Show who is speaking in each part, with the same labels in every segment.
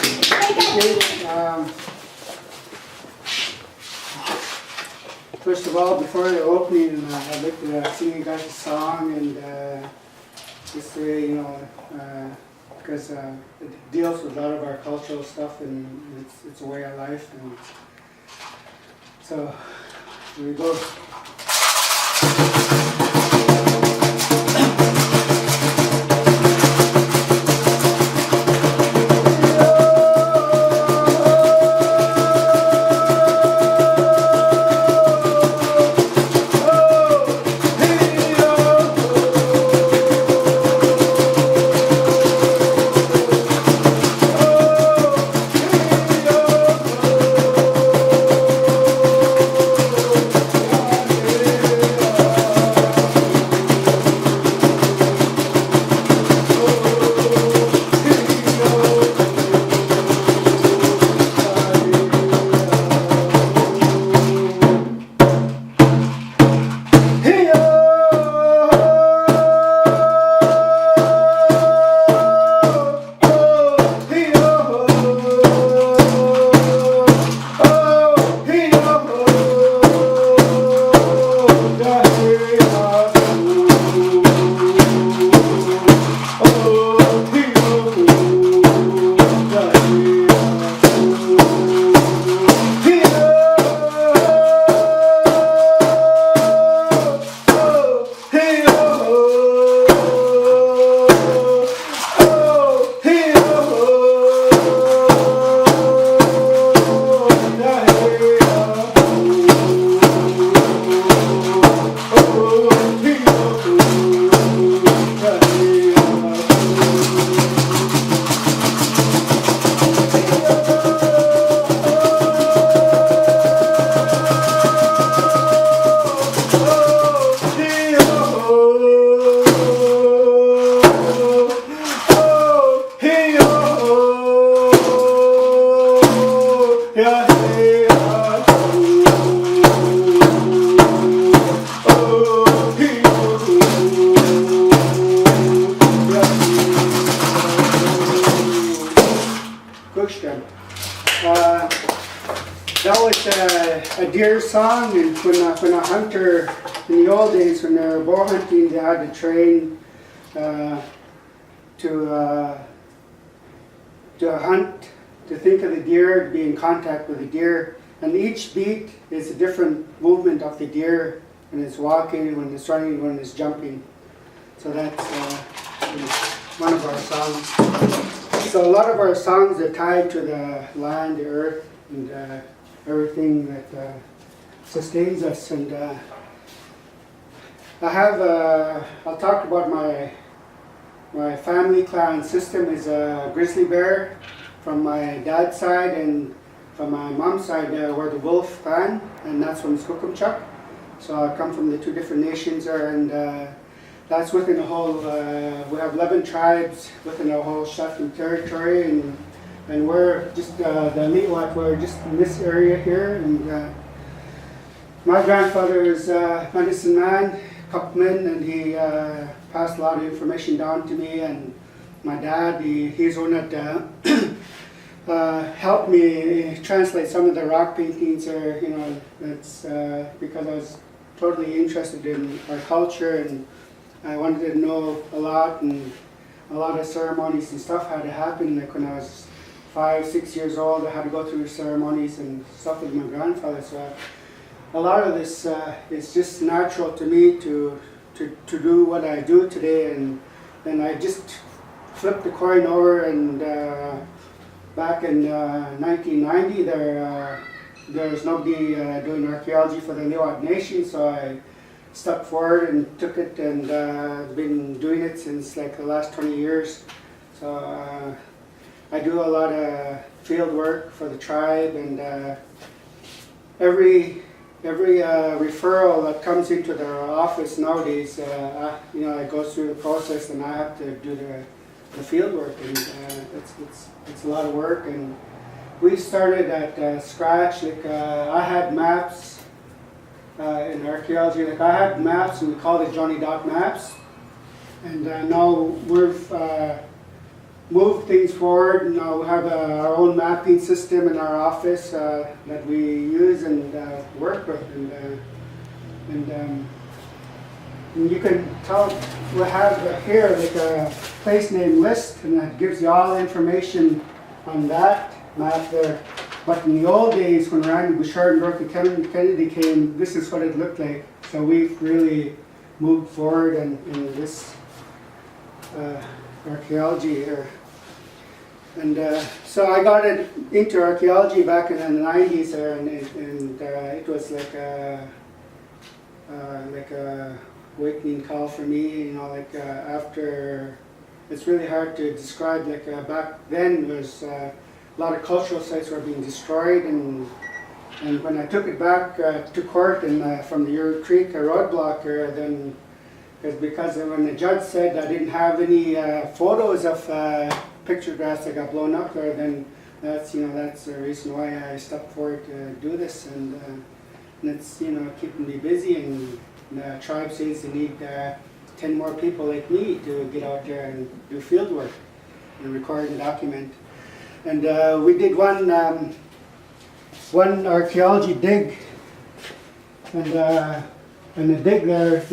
Speaker 1: Okay, first of all, before the opening, I'd like to sing you guys a song, and this way, you know, because it deals with a lot of our cultural stuff, and it's a way of life, and so here we go. That was a deer song, and when a hunter, in the old days when they were bow hunting, they had to train to hunt, to think of the deer, to be in contact with the deer. And each beat is a different movement of the deer, when it's walking, when it's running, when it's jumping. So that's one of our songs. So a lot of our songs are tied to the land, the earth, and everything that sustains us. And I'll talk about my family clan system is a grizzly bear from my dad's side, and from my mom's side we're the wolf clan, and that's from Skookumchuck. So I come from the two different nations there, and that's within the whole, we have 11 tribes within the whole Shetland territory, and we're just, the Lil'wat, we're just in this area here, and my grandfather is a medicine man, Cookman, and he passed a lot of information down to me, and my dad, he's the one that helped me translate some of the rock paintings, or, you know, it's because I was totally interested in our culture, and I wanted to know a lot, and a lot of ceremonies and stuff had to happen. Like when I was 5, 6 years old, I had to go through ceremonies and stuff with my grandfather. So a lot of this is just natural to me to do what I do today, and I just flipped the coin over, and back in 1990 there's nobody doing archaeology for the Lil'wat Nation, so I stepped forward and took it, and been doing it since like the last 20 years. So I do a lot of field work for the tribe, and every referral that comes into their office nowadays, you know, it goes through the process, and I have to do the field work, and it's a lot of work. And we started at scratch. Like I had maps in archaeology. Like I had maps, and we called it Johnny Dot maps. And now move things forward. You know, we have our own mapping system in our office that we use and work with, and you can tell we have here like a place name list, and that gives you all the information on that map there. But in the old days, when Randy Bouchard and Dorothy Kennedy came, this is what it looked like. So we've really moved forward in this archaeology here. And so I got into archaeology back in the 90s there, and it was like a awakening call for me, you know, like after, it's really hard to describe, like back then there was a lot of cultural sites were being destroyed, and when I took it back to court and from the Ure Creek roadblock here, then because when the judge said I didn't have any photos of pictographs that got blown up there, then that's the reason why I stepped forward to do this, and it's keeping me busy, and the tribe says they need 10 more people like me to get out there and do field work and record and document. And we did one archaeology dig, and the dig there,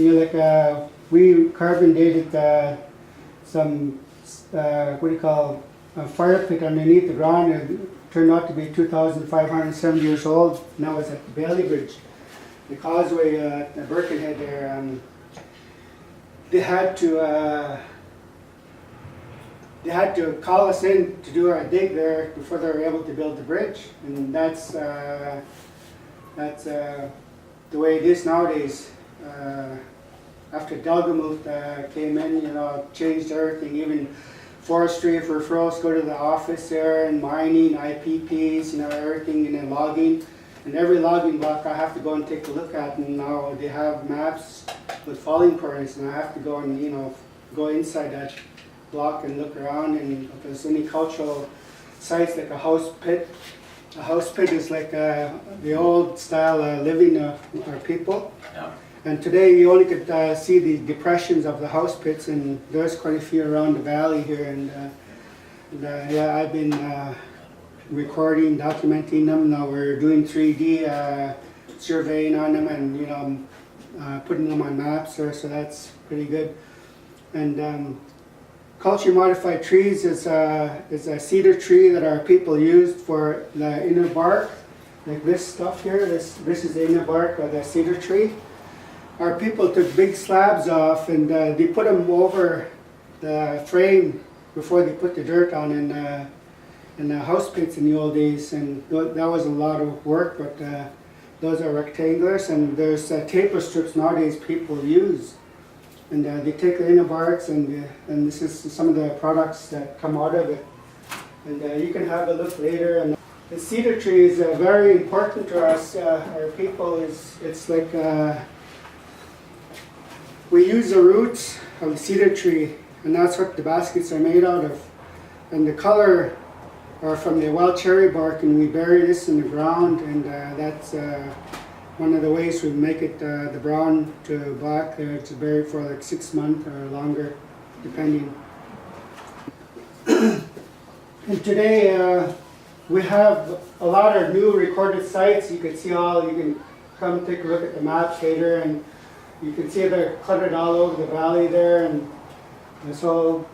Speaker 1: we carbon dated some what do you call a fire pit underneath the ground. It turned out to be 2,570 years old, and that was at the Bailey Bridge. The causeway at Birkenhead there, they had to call us in to do our dig there before they were able to build the bridge, and that's the way it is nowadays. After Delgamuth came in, changed everything. Even forestry referrals go to the office there, and mining, IPPs, everything, and then logging. And every logging block I have to go and take a look at, and now they have maps with falling points, and I have to go and go inside that block and look around, and if there's any cultural sites like a house pit. A house pit is like the old style living of our people. Yeah. And today you only could see the depressions of the house pits, and there's quite a few around the valley here. And yeah, I've been recording, documenting them. Now we're doing 3D surveying on them, and putting them on maps there, so that's pretty good. And culture modified trees is a cedar tree that our people used for the inner bark, like this stuff here. This is the inner bark of the cedar tree. Our people took big slabs off, and they put them over the frame before they put the dirt on in the house pits in the old days, and that was a lot of work, but those are rectangulars, and there's taper strips nowadays people use, and they take the inner barks, and this is some of the products that come out of it, and you can have a look later. And the cedar tree is very important to us, our people. It's like we use the roots of the cedar tree, and that's what the baskets are made out of. And the color are from the wild cherry bark, and we bury this in the ground, and that's one of the ways we make it the brown to black. To bury for like 6 months or longer, depending. And today we have a lot of new recorded sites. You can come take a look at the maps later, and you can see they're cluttered all over the valley there, and so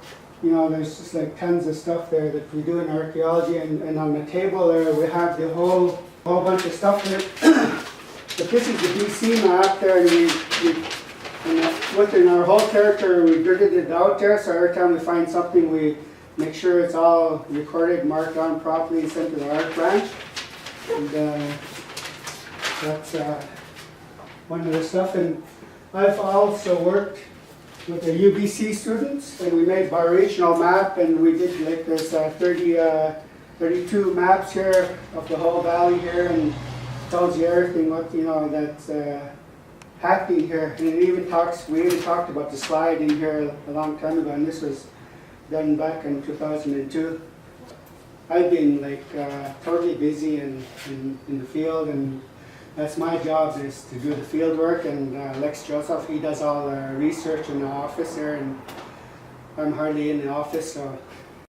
Speaker 1: there's just like tons of stuff there that we do in archaeology, and on the table there we have the whole bunch of stuff there. But this is the BC map there, and within our whole territory we gridded it out there, so every time we find something we make sure it's all recorded, marked on properly, and sent to the art branch. And that's one of the stuff. And I've also worked with the UBC students, and we made biracial map, and we did like this 32 maps here of the whole valley here, and tells you everything what that's happening here. And we even talked about the slide in here a long time ago, and this was done back in 2002. I've been like totally busy in the field, and that's my job, is to do the field work, and Lex Joseph, he does all the research in the office there, and I'm hardly in the office, so